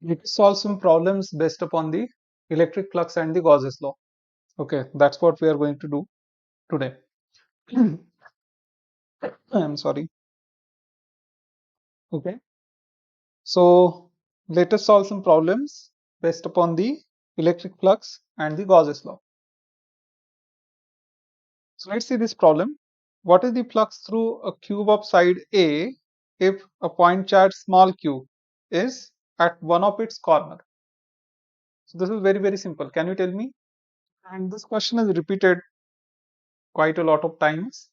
Let's solve some problems based upon the electric flux and the Gauss's law. Okay, that's what we are going to do today. I'm sorry. Okay, so let us solve some problems based upon the electric flux and the Gauss's law. So let's see this problem. What is the flux through a cube of side A if a point charge small q is at one of its corner? So this is very simple. Can you tell me? And this question is repeated quite a lot of times.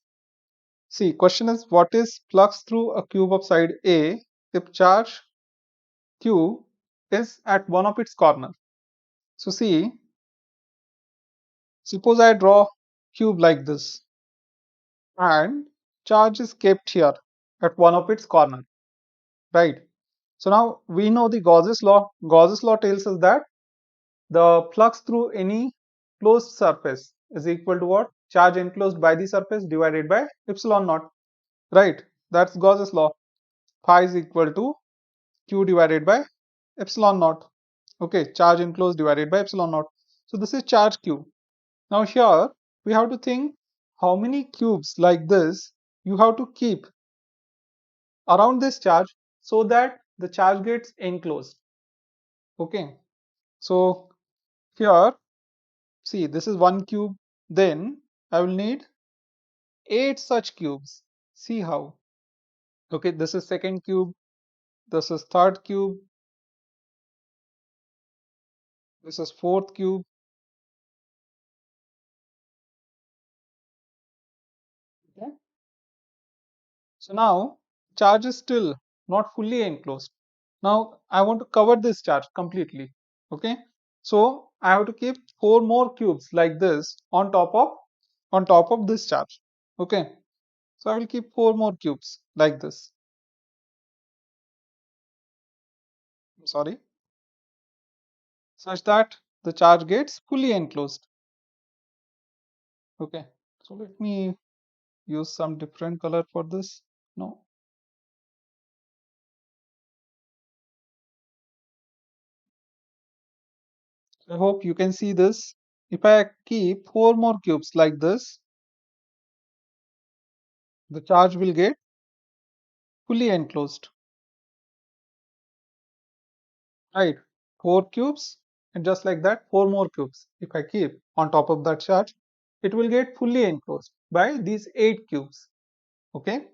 See, question is what is flux through a cube of side A if charge q is at one of its corner? So see, suppose I draw cube like this and charge is kept here at one of its corner, right? So now we know the Gauss's law. Gauss's law tells us that the flux through any closed surface is equal to what? Charge enclosed by the surface divided by epsilon naught, right? That's Gauss's law. Phi is equal to q divided by epsilon naught. Okay, charge enclosed divided by epsilon naught. So this is charge q. Now here we have to think how many cubes like this you have to keep around this charge so that the charge gets enclosed. Okay, so here see, this is one cube, then I will need 8 such cubes. See how? Okay, this is second cube, this is third cube, this is fourth cube. Okay. So now charge is still not fully enclosed. Now I want to cover this charge completely. Okay. So I have to keep 4 more cubes like this on top of this charge. Okay. So I will keep 4 more cubes like this. I'm sorry. Such that the charge gets fully enclosed. Okay. So let me use some different color for this. No. I hope you can see this. If I keep 4 more cubes like this, the charge will get fully enclosed. Right, 4 cubes, and just like that 4 more cubes if I keep on top of that charge, it will get fully enclosed by these 8 cubes. Okay,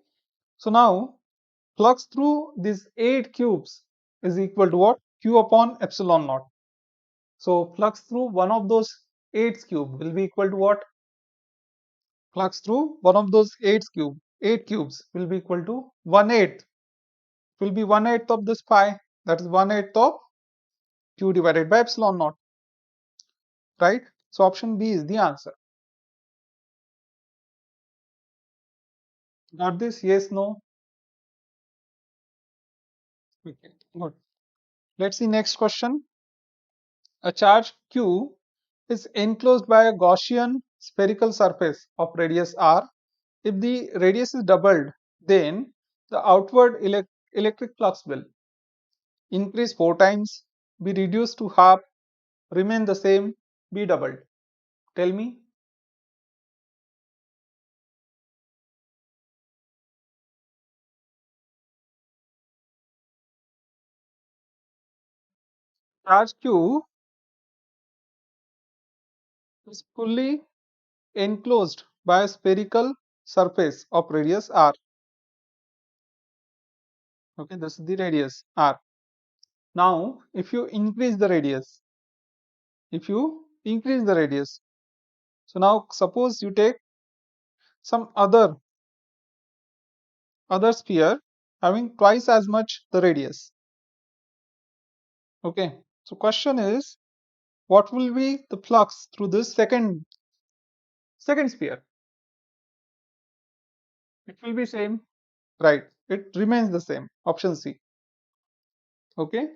so now flux through these 8 cubes is equal to what? Q upon epsilon naught. So flux through one of those 8 cube will be equal to what? Flux through one of those 8 cubes will be equal to 1/8. Will be 1/8 of this pi, that is 1/8 of q divided by epsilon naught, right? So option B is the answer. Got this? Yes, no? Okay, good. Let's see next question. A charge q is enclosed by a Gaussian spherical surface of radius r. If the radius is doubled, then the outward electric flux will increase 4 times, be reduced to half, remain the same, be doubled. Tell me. Charge q is fully enclosed by a spherical surface of radius r. Okay, this is the radius r. Now, if you increase the radius, so now suppose you take some other sphere having twice as much the radius. Okay, so question is what will be the flux through this second sphere? It will be same, right? It remains the same. Option C. Okay,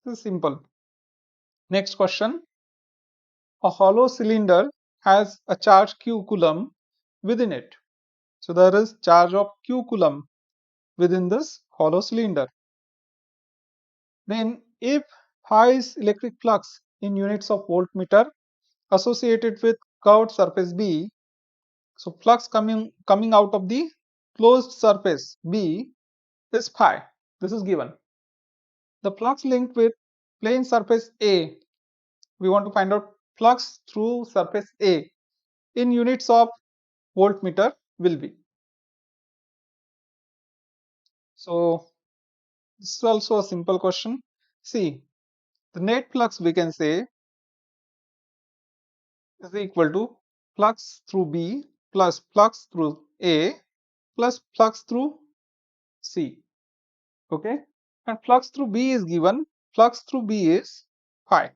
this is simple. Next question. A hollow cylinder has a charge q coulomb within it. So there is charge of q coulomb within this hollow cylinder. Then if Phi is electric flux in units of voltmeter associated with curved surface B. So flux coming out of the closed surface B is phi. This is given. The flux linked with plane surface A. We want to find out flux through surface A in units of voltmeter will be. So this is also a simple question. See, the net flux we can say is equal to flux through B plus flux through A plus flux through C. Okay, and flux through B is given. Flux through B is phi.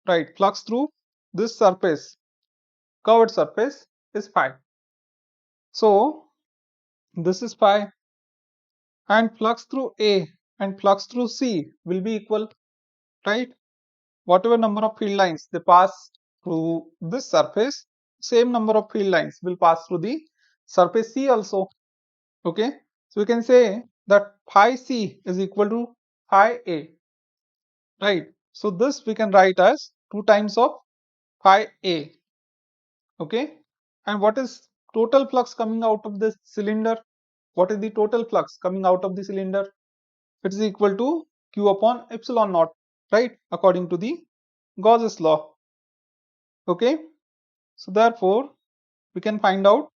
Right, flux through this surface, covered surface, is phi. So this is phi, and flux through A and flux through C will be equal, right? Whatever number of field lines they pass through this surface, same number of field lines will pass through the surface C also. Okay, so we can say that phi C is equal to phi A, right? So this we can write as 2 times of phi A. Okay, and what is total flux coming out of this cylinder? What is the total flux coming out of the cylinder? It is equal to Q upon epsilon naught, right? According to the Gauss's law. Okay, so therefore we can find out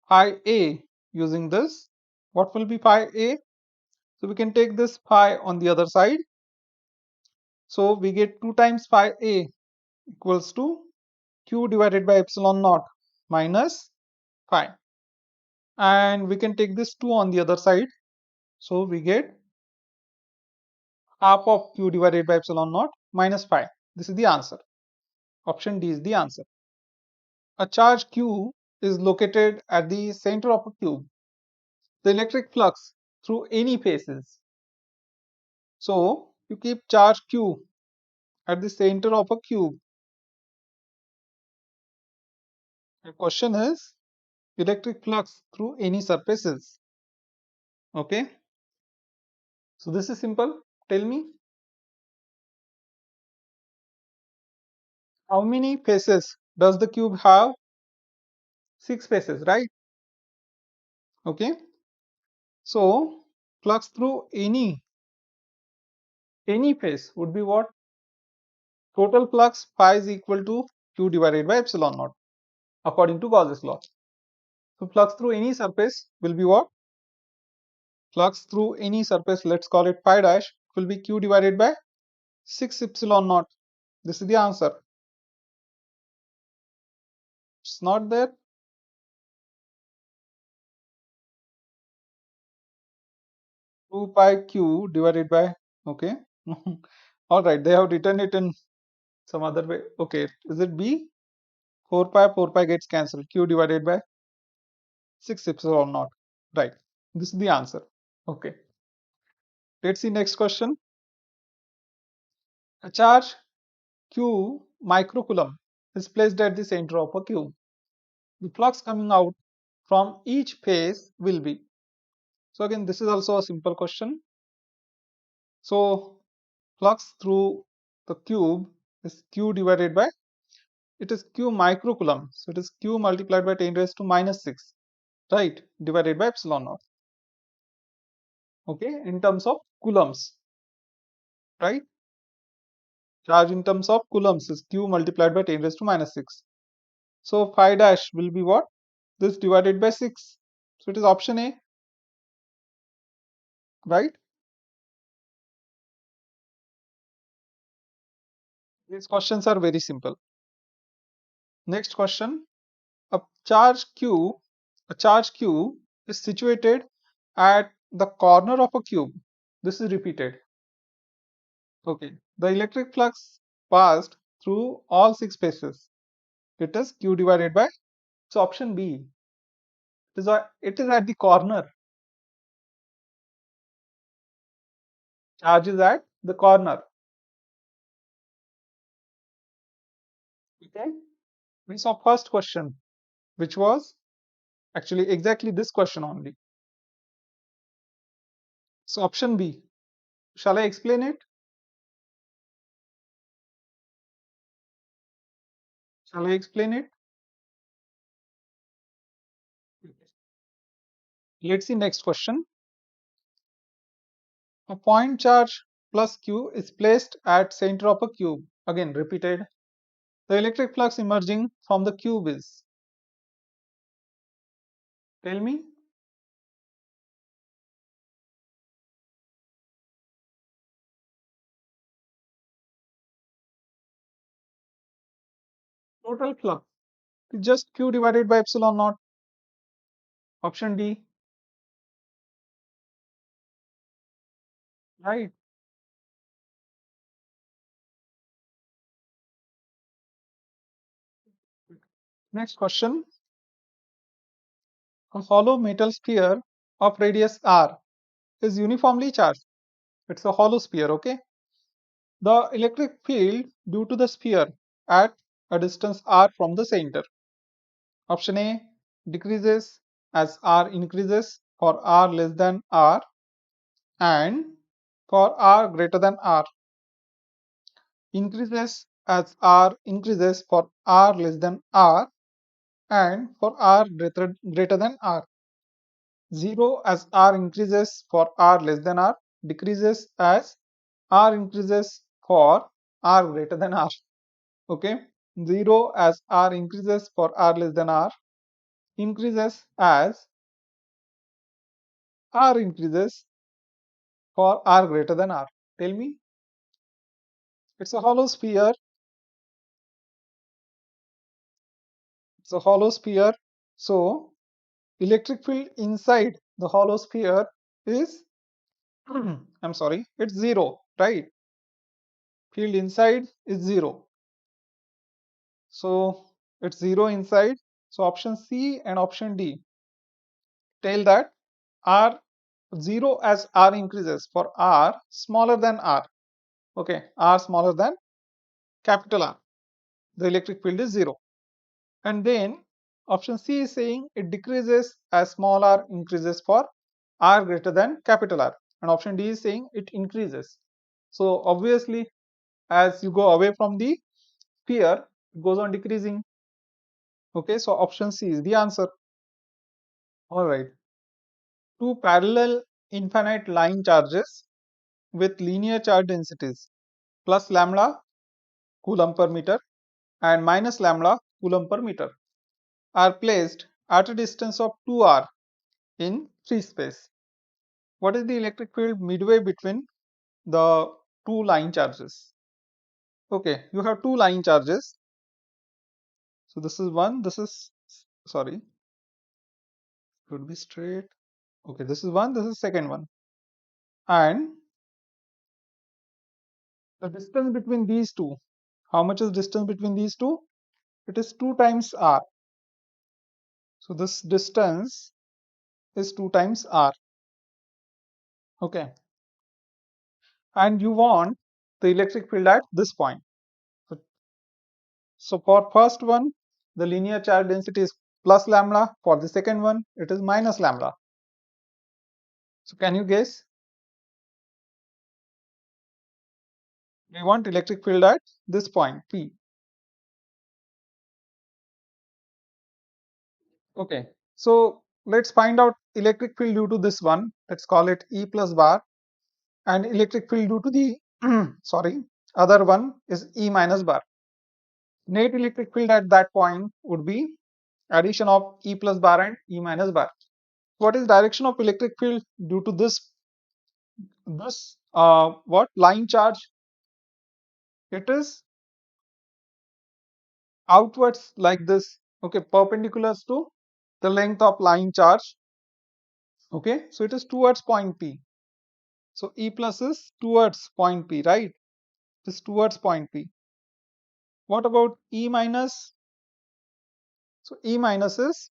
phi A using this. What will be phi A? So we can take this phi on the other side. So we get 2 times phi A equals to Q divided by epsilon naught minus phi. And we can take this 2 on the other side. So we get half of Q divided by epsilon naught minus phi. This is the answer. Option D is the answer. A charge Q is located at the center of a cube. The electric flux through any phases. So you keep charge Q at the center of a cube. The question is electric flux through any surfaces. Okay. So this is simple. Tell me how many faces does the cube have? 6 faces, right? Okay. So flux through any phase would be what? Total flux phi is equal to Q divided by epsilon naught according to Gauss's law. So flux through any surface will be what? Flux through any surface, let's call it phi dash, will be Q divided by 6 epsilon naught. This is the answer. It's not there. Two pi Q divided by, okay. All right, they have written it in some other way. Okay, is it B? 4 pi gets cancelled. Q divided by 6 epsilon naught. Right. This is the answer. Okay. Let's see next question. A charge Q microcoulomb is placed at the center of a cube. The flux coming out from each phase will be. So again, this is also a simple question. So flux through the cube is Q divided by, it is Q microcoulomb. So it is Q multiplied by 10 raised to minus 6, right? Divided by epsilon naught. Okay, in terms of coulombs, right? Charge in terms of coulombs is Q multiplied by 10 raised to minus 6. So phi dash will be what? This divided by 6. So it is option A, right? These questions are very simple. Next question. A charge Q, a charge Q is situated at the corner of a cube. This is repeated. Okay. The electric flux passed through all 6 spaces. It is Q divided by, so option B. It is at the corner. Charge is at the corner. Okay. We saw first question, which was actually exactly this question only. So option B. Shall I explain it? Shall I explain it? Let's see next question. A point charge plus q is placed at center of a cube. Again repeated. The electric flux emerging from the cube is, tell me, total flux. It's just q divided by epsilon naught. Option D, right? Next question. A hollow metal sphere of radius r is uniformly charged. It's a hollow sphere, okay? The electric field due to the sphere at a distance r from the center. Option A, decreases as r increases for r less than r and for r greater than r. Increases as r increases for r less than r and for r greater than r. 0 as r increases for r less than r, decreases as r increases for r greater than r. Okay, 0 as r increases for r less than r, increases as r increases for r greater than r. Tell me, it's a hollow sphere. It's a hollow sphere. So electric field inside the hollow sphere is I'm sorry, it's zero, right? Field inside is zero. So it's zero inside. So option C and option D tell that R 0 as R increases for R smaller than R. Okay, R smaller than capital R. The electric field is zero. And then option C is saying it decreases as small r increases for R greater than capital R. And option D is saying it increases. So obviously, as you go away from the sphere, it goes on decreasing. Okay, so option C is the answer. All right. Two parallel infinite line charges with linear charge densities plus lambda coulomb per meter and minus lambda coulomb per meter are placed at a distance of 2r in free space. What is the electric field midway between the two line charges? Okay, you have two line charges. So this is one, this is, sorry, should be straight. Okay, this is one, this is second one. And the distance between these two, how much is distance between these two? It is 2 times r. So this distance is 2 times r. Okay. And you want the electric field at this point. So for first one, the linear charge density is plus lambda. For the second one, it is minus lambda. So can you guess? We want electric field at this point, P. Okay. So let's find out electric field due to this one. Let's call it E plus bar. And electric field due to the, sorry, other one is E minus bar. Net electric field at that point would be addition of E plus bar and E minus bar. What is direction of electric field due to this what line charge? It is outwards like this. Okay, perpendicular to the length of line charge. Okay, so it is towards point P. So E plus is towards point P, right? It is towards point P. What about E minus? So E minus is,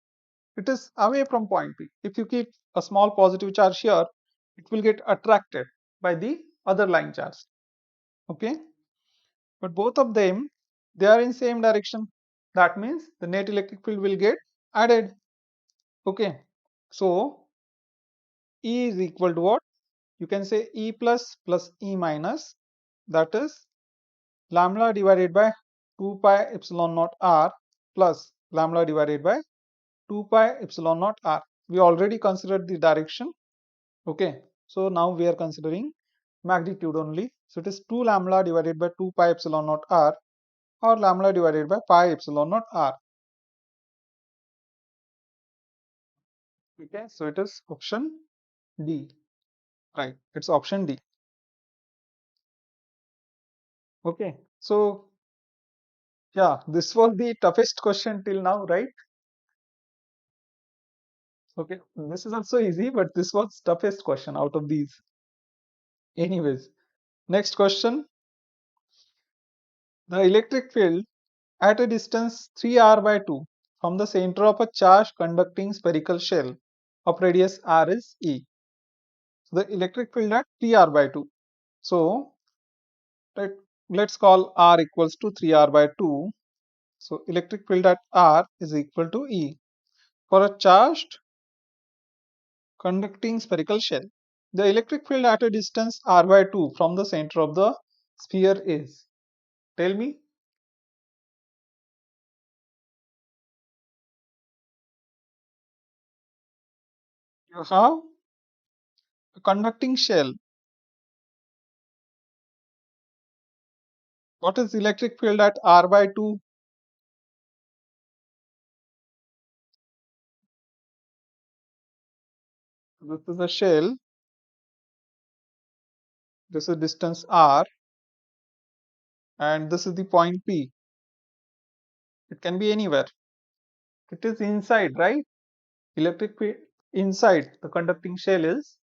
it is away from point P. If you keep a small positive charge here, it will get attracted by the other line charge. Okay, but both of them, they are in same direction. That means the net electric field will get added. Okay, so E is equal to what? You can say E plus plus E minus, that is lambda divided by 2 pi epsilon naught r plus lambda divided by 2 pi epsilon naught r. We already considered the direction. Okay, so now we are considering magnitude only. So it is 2 lambda divided by 2 pi epsilon naught r, or lambda divided by pi epsilon naught r. Okay, so it is option D. Right, it's option D. Okay, so yeah, this was the toughest question till now, right? Okay, this is also easy, but this was toughest question out of these. Anyways, next question. The electric field at a distance 3r by 2 from the center of a charged conducting spherical shell of radius r is E. So the electric field at 3r by 2. So let, let's call r equals to 3r by 2. So electric field at r is equal to E for a charged conducting spherical shell. The electric field at a distance r by 2 from the center of the sphere is. Tell me. You have a conducting shell. What is electric field at r by 2? This is a shell. This is distance r, and this is the point P. It can be anywhere. It is inside, right? Electric field inside the conducting shell is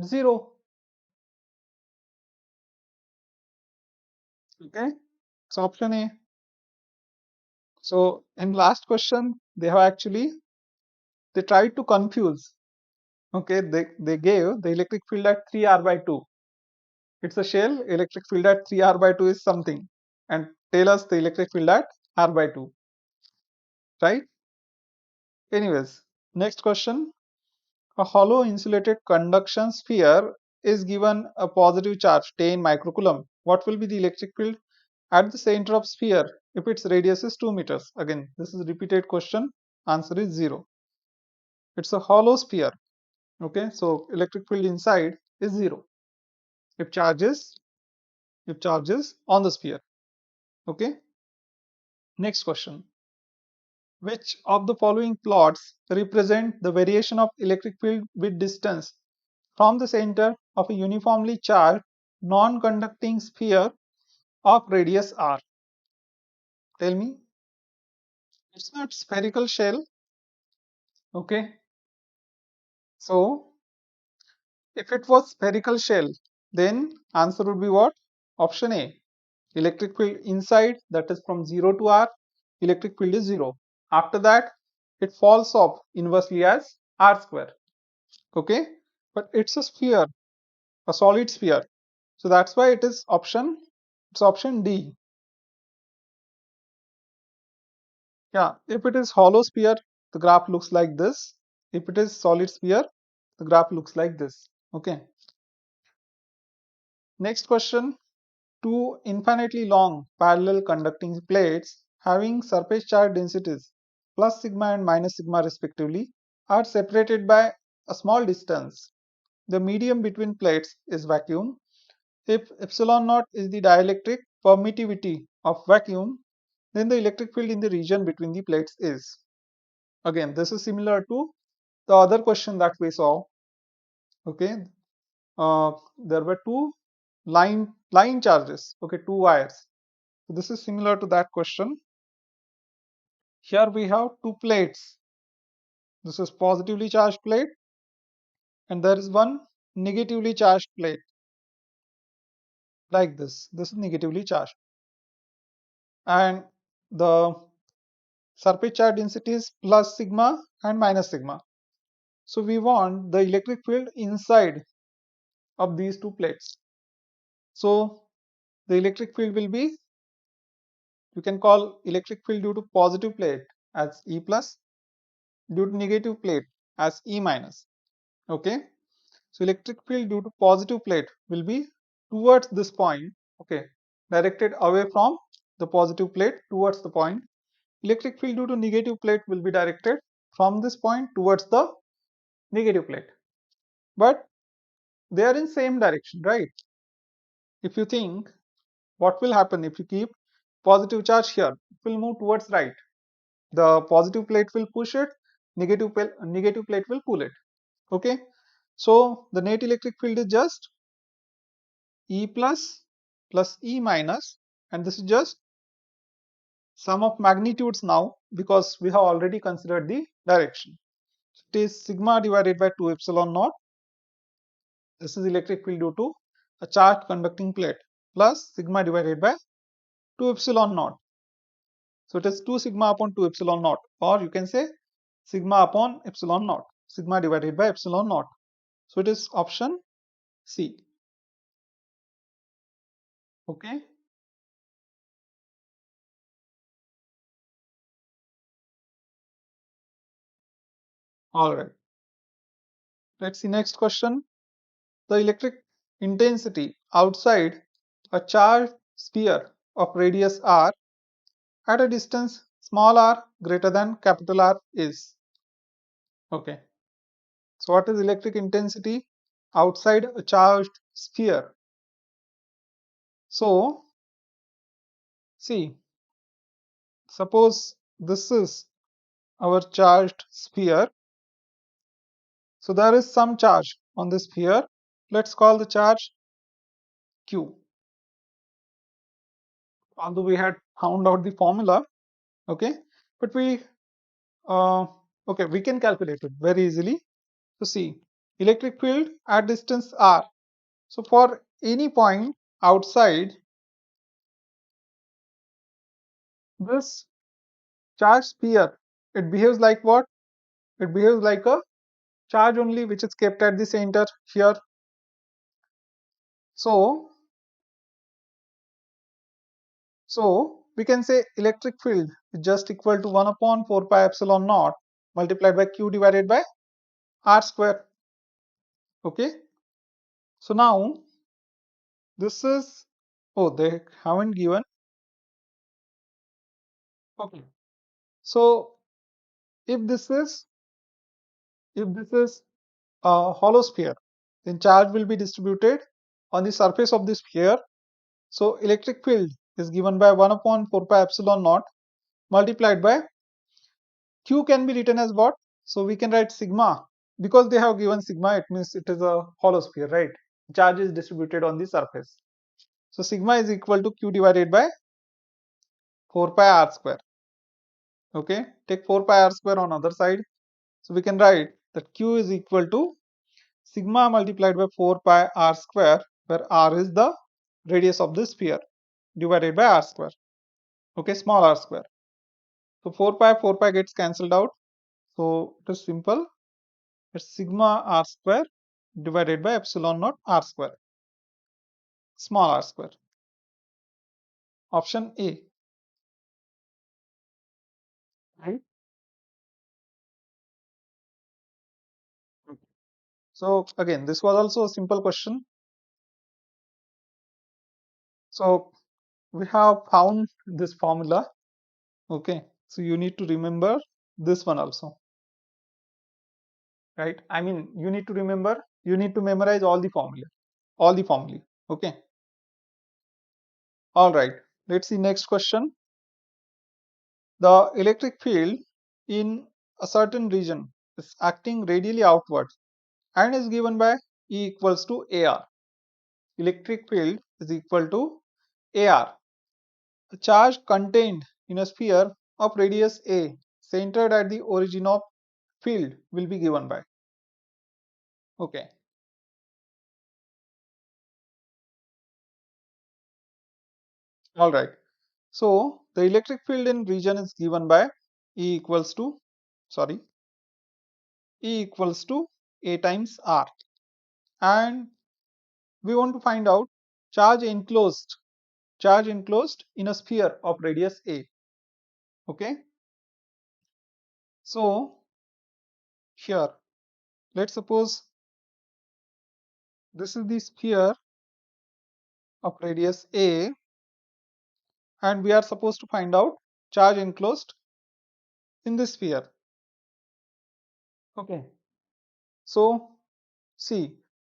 0. Okay, it's option A. So in last question, they tried to confuse. Okay, they gave the electric field at 3r by 2. It's a shell. Electric field at 3r by 2 is something, and tell us the electric field at r by 2, right? Anyways, next question. A hollow insulated conduction sphere is given a positive charge 10 microcoulomb. What will be the electric field at the center of sphere if its radius is 2 meters? Again, this is a repeated question. Answer is 0. It's a hollow sphere. Okay, so electric field inside is 0 if charges on the sphere. Okay, next question. Which of the following plots represent the variation of electric field with distance from the center of a uniformly charged non-conducting sphere of radius r? Tell me. It's not spherical shell. Okay, so if it was spherical shell, then answer would be what? Option A. Electric field inside, that is from 0 to r, electric field is 0. After that, it falls off inversely as r square. Okay, but it's a sphere, a solid sphere. So that's why it's option D. Yeah, if it is hollow sphere, the graph looks like this. If it is solid sphere, the graph looks like this. Okay. Next question. Two infinitely long parallel conducting plates having surface charge densities plus sigma and minus sigma respectively are separated by a small distance. The medium between plates is vacuum. If epsilon naught is the dielectric permittivity of vacuum, then the electric field in the region between the plates is. Again, this is similar to the other question that we saw. Okay, there were two line charges. Okay, two wires. So this is similar to that question. Here we have two plates. This is positively charged plate, and there is one negatively charged plate like this. This is negatively charged, and the surface charge density is plus sigma and minus sigma. So we want the electric field inside of these two plates. So the electric field will be, you can call electric field due to positive plate as E plus, due to negative plate as E minus. Okay, so electric field due to positive plate will be towards this point. Okay, directed away from the positive plate towards the point. Electric field due to negative plate will be directed from this point towards the negative plate. But they are in same direction, right? If you think what will happen if you keep positive charge here, it will move towards right. The positive plate will push it, negative plate will pull it. Okay, so the net electric field is just E plus E minus, and this is just sum of magnitudes now because we have already considered the direction. It is sigma divided by 2 epsilon naught. This is electric field due to a charged conducting plate plus sigma divided by 2 epsilon naught. So it is 2 sigma upon 2 epsilon naught, or you can say sigma upon epsilon naught, sigma divided by epsilon naught. So it is option C. Okay. All right. Let's see next question. The electric intensity outside a charged sphere of radius r at a distance small r greater than capital R is. Okay. So what is electric intensity outside a charged sphere? So see, suppose this is our charged sphere. So there is some charge on this sphere. Let's call the charge Q. Although we had found out the formula, okay, but uh, we can calculate it very easily. So see, electric field at distance r. So for any point outside this charge sphere, it behaves like what? It behaves like a charge only which is kept at the center here. So we can say electric field is just equal to 1 upon 4 pi epsilon naught multiplied by q divided by r square. Okay. So now this is, oh, they haven't given. Okay. So if this is a hollow sphere, then charge will be distributed on the surface of the sphere. So electric field is given by 1 upon 4 pi epsilon naught multiplied by q can be written as what? So we can write sigma, because they have given sigma, it means it is a hollow sphere, right? Charge is distributed on the surface. So sigma is equal to q divided by 4 pi r square. Okay, take 4 pi r square on other side. So we can write that q is equal to sigma multiplied by 4 pi r square, where r is the radius of the sphere, divided by r square. Okay, small r square. So 4 pi gets cancelled out. So it is simple. It's sigma r square divided by epsilon naught r square, small r square. Option A. Right. So again, this was also a simple question. So we have found this formula. Okay, so you need to remember this one also, right? I mean, you need to remember, you need to memorize all the formula, all the formulae. Okay. All right. Let's see next question. The electric field in a certain region is acting radially outwards and is given by E equals to AR. Electric field is equal to AR. A charge contained in a sphere of radius A centered at the origin of field will be given by. Okay. All right. So the electric field in region is given by E equals to, sorry, E equals to A times R. And we want to find out charge enclosed in a sphere of radius A. Okay. So here, let's suppose this is the sphere of radius A, and we are supposed to find out charge enclosed in this sphere. Okay, so see,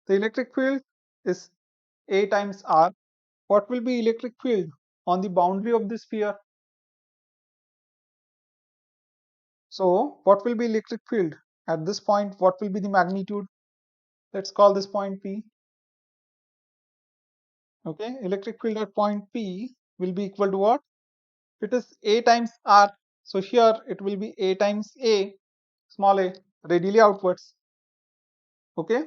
the electric field is A times R. What will be electric field on the boundary of the sphere? So what will be electric field at this point? What will be the magnitude? Let's call this point P. Okay, electric field at point P will be equal to what? It is A times R. So here it will be A times A, small a, radially outwards. Okay,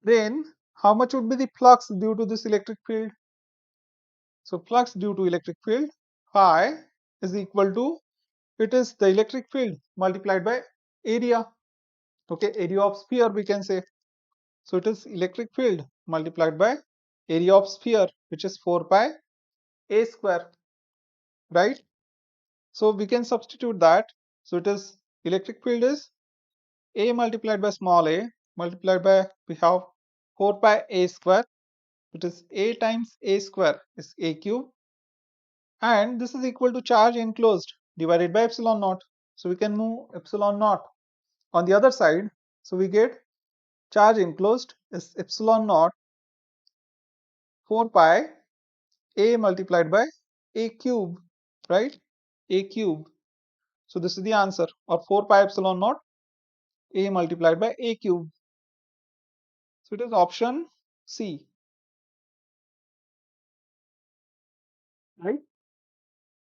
then how much would be the flux due to this electric field? So flux due to electric field phi is equal to, it is the electric field multiplied by area. Okay, area of sphere we can say. So it is electric field multiplied by area of sphere, which is 4 pi a square, right? So we can substitute that. So it is electric field is a multiplied by small a multiplied by, we have 4 pi a square. It is a times a square is a cube, and this is equal to charge enclosed divided by epsilon naught. So we can move epsilon naught on the other side. So we get charge enclosed is epsilon naught 4 pi a multiplied by a cube, right? A cube. So this is the answer, or 4 pi epsilon naught a multiplied by a cube. So it is option C, right?